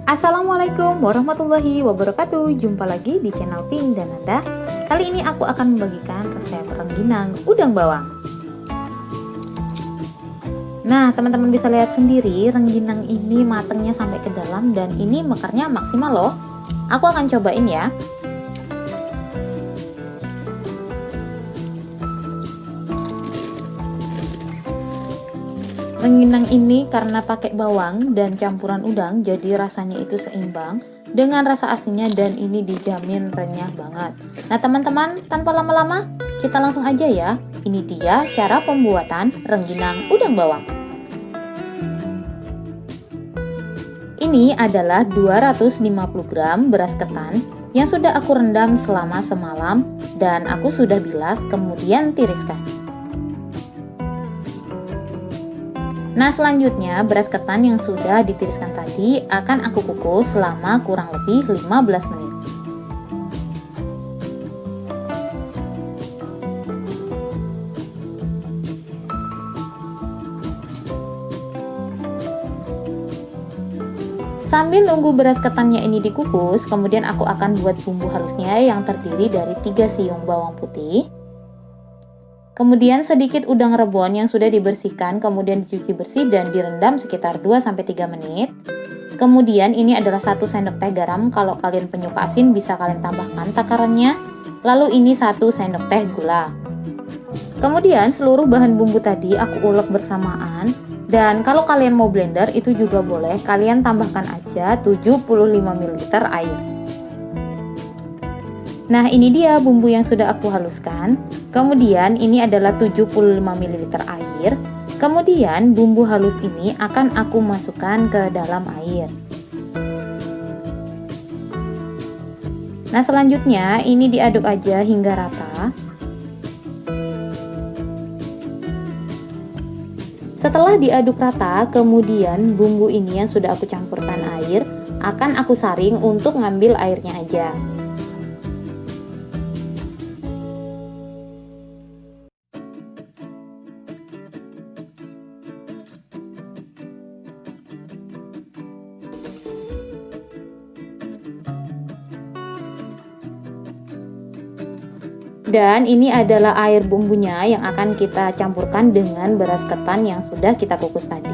Assalamualaikum warahmatullahi wabarakatuh. Jumpa lagi di channel Pink dan Nanda. Kali ini aku akan membagikan resep rengginang udang bawang. Nah, teman-teman bisa lihat sendiri rengginang ini matangnya sampai ke dalam dan ini mekarnya maksimal loh. Aku akan cobain ya. Rengginang ini karena pakai bawang dan campuran udang, jadi rasanya itu seimbang dengan rasa asinnya dan ini dijamin renyah banget. Nah teman-teman, tanpa lama-lama kita langsung aja ya. Ini dia cara pembuatan rengginang udang bawang. Ini adalah 250 gram beras ketan yang sudah aku rendam selama semalam dan aku sudah bilas kemudian tiriskan. Nah selanjutnya beras ketan yang sudah ditiriskan tadi akan aku kukus selama kurang lebih 15 menit. Sambil nunggu beras ketannya ini dikukus, kemudian aku akan buat bumbu halusnya yang terdiri dari 3 siung bawang putih. Kemudian sedikit udang rebon yang sudah dibersihkan, kemudian dicuci bersih dan direndam sekitar 2-3 menit. Kemudian ini adalah 1 sendok teh garam, kalau kalian penyuka asin bisa kalian tambahkan takarannya. Lalu ini 1 sendok teh gula. Kemudian seluruh bahan bumbu tadi aku ulek bersamaan. Dan kalau kalian mau blender itu juga boleh, kalian tambahkan aja 75 ml air. Nah ini dia bumbu yang sudah aku haluskan. Kemudian ini adalah 75 ml air. Kemudian bumbu halus ini akan aku masukkan ke dalam air. Nah selanjutnya ini diaduk aja hingga rata. Setelah diaduk rata, kemudian bumbu ini yang sudah aku campurkan air akan aku saring untuk ngambil airnya aja. Dan ini adalah air bumbunya yang akan kita campurkan dengan beras ketan yang sudah kita kukus tadi.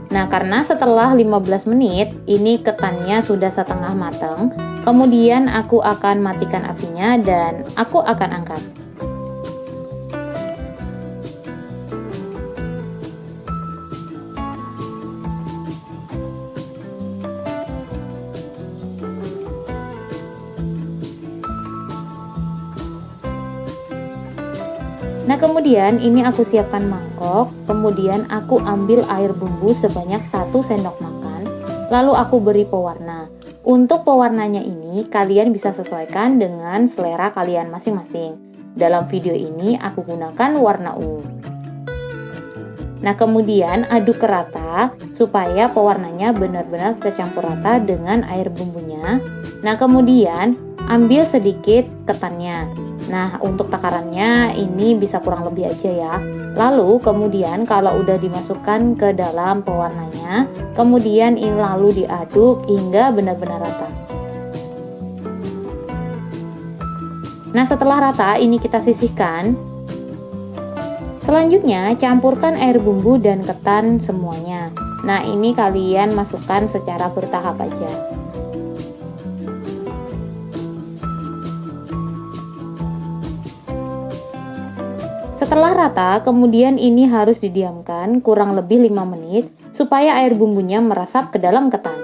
Nah karena setelah 15 menit ini ketannya sudah setengah matang, kemudian aku akan matikan apinya dan aku akan angkat. Nah kemudian ini aku siapkan mangkok, kemudian aku ambil air bumbu sebanyak 1 sendok makan, lalu aku beri pewarna. Untuk pewarnanya ini kalian bisa sesuaikan dengan selera kalian masing-masing. Dalam video ini aku gunakan warna ungu. Nah kemudian aduk ke rata supaya pewarnanya benar-benar tercampur rata dengan air bumbunya. Nah kemudian ambil sedikit ketannya. Nah untuk takarannya ini bisa kurang lebih aja ya. Lalu kemudian kalau udah dimasukkan ke dalam pewarnanya, kemudian ini lalu diaduk hingga benar-benar rata. Nah setelah rata ini kita sisihkan. Selanjutnya campurkan air bumbu dan ketan semuanya. Nah ini kalian masukkan secara bertahap aja. Setelah rata, kemudian ini harus didiamkan kurang lebih 5 menit supaya air bumbunya meresap ke dalam ketan.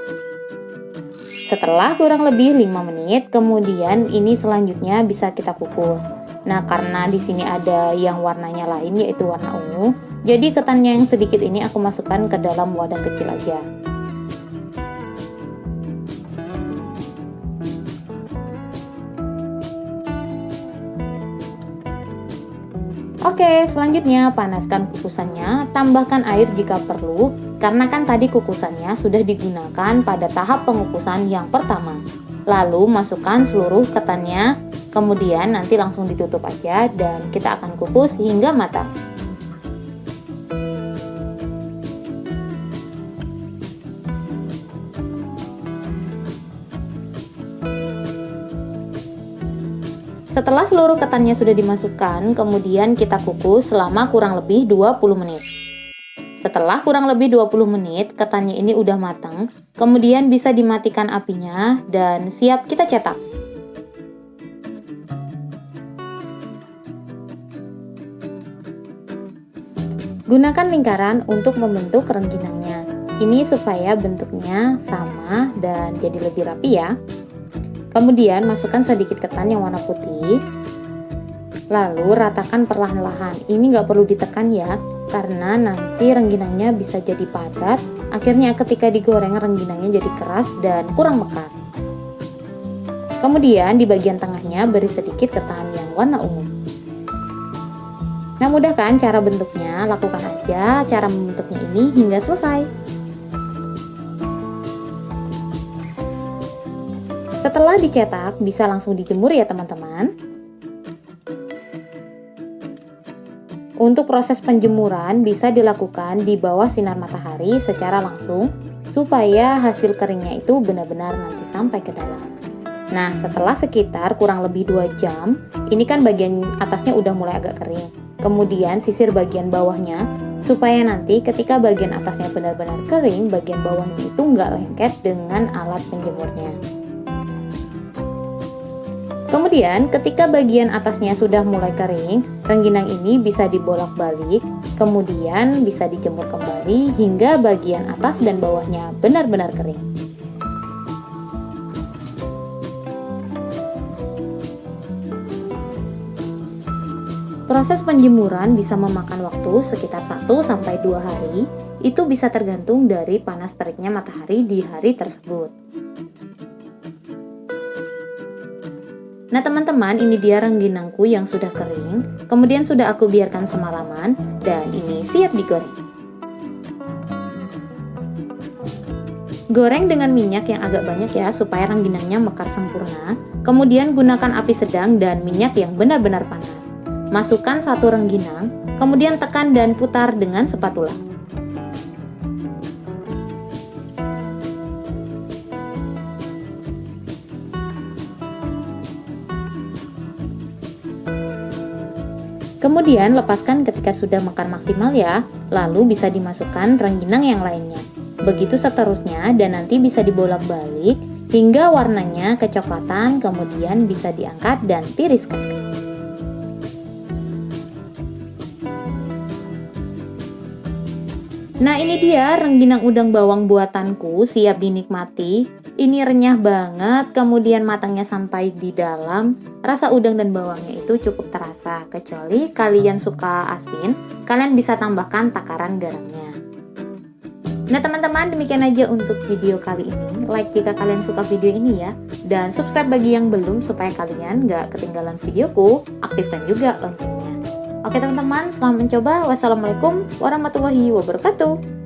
Setelah kurang lebih 5 menit, kemudian ini selanjutnya bisa kita kukus. Nah, karena di sini ada yang warnanya lain yaitu warna ungu, jadi ketannya yang sedikit ini aku masukkan ke dalam wadah kecil aja. Oke, selanjutnya panaskan kukusannya, tambahkan air jika perlu, karena kan tadi kukusannya sudah digunakan pada tahap pengukusan yang pertama. Lalu masukkan seluruh ketannya, kemudian nanti langsung ditutup aja dan kita akan kukus hingga matang. Setelah seluruh ketannya sudah dimasukkan, kemudian kita kukus selama kurang lebih 20 menit. Setelah kurang lebih 20 menit, ketannya ini udah matang, kemudian bisa dimatikan apinya dan siap kita cetak. Gunakan lingkaran untuk membentuk rengginangnya. Ini supaya bentuknya sama dan jadi lebih rapi ya. Kemudian masukkan sedikit ketan yang warna putih. Lalu ratakan perlahan-lahan. Ini nggak perlu ditekan ya, karena nanti rengginangnya bisa jadi padat. Akhirnya ketika digoreng rengginangnya jadi keras dan kurang mekat. Kemudian di bagian tengahnya beri sedikit ketan yang warna ungu. Nah, mudah kan cara bentuknya? Lakukan aja cara membentuknya ini hingga selesai. Setelah dicetak, bisa langsung dijemur ya teman-teman. Untuk proses penjemuran bisa dilakukan di bawah sinar matahari secara langsung, supaya hasil keringnya itu benar-benar nanti sampai ke dalam. Nah, setelah sekitar kurang lebih 2 jam, ini kan bagian atasnya udah mulai agak kering. Kemudian sisir bagian bawahnya, supaya nanti ketika bagian atasnya benar-benar kering, bagian bawahnya itu nggak lengket dengan alat penjemurnya. Kemudian ketika bagian atasnya sudah mulai kering, rengginang ini bisa dibolak-balik, kemudian bisa dijemur kembali hingga bagian atas dan bawahnya benar-benar kering. Proses penjemuran bisa memakan waktu sekitar 1-2 hari, itu bisa tergantung dari panas teriknya matahari di hari tersebut. Nah teman-teman, ini dia rengginangku yang sudah kering, kemudian sudah aku biarkan semalaman, dan ini siap digoreng. Goreng dengan minyak yang agak banyak ya, supaya rengginangnya mekar sempurna, kemudian gunakan api sedang dan minyak yang benar-benar panas. Masukkan 1 rengginang, kemudian tekan dan putar dengan spatula. Kemudian lepaskan ketika sudah mekar maksimal ya, lalu bisa dimasukkan rengginang yang lainnya. Begitu seterusnya dan nanti bisa dibolak-balik hingga warnanya kecoklatan, kemudian bisa diangkat dan tiriskan. Nah ini dia rengginang udang bawang buatanku, siap dinikmati. Ini renyah banget, kemudian matangnya sampai di dalam. Rasa udang dan bawangnya itu cukup terasa. Kecuali kalian suka asin, kalian bisa tambahkan takaran garamnya. Nah teman-teman, demikian aja untuk video kali ini. Like jika kalian suka video ini ya, dan subscribe bagi yang belum supaya kalian gak ketinggalan videoku. Aktifkan juga loncengnya. Oke teman-teman, selamat mencoba. Wassalamualaikum warahmatullahi wabarakatuh.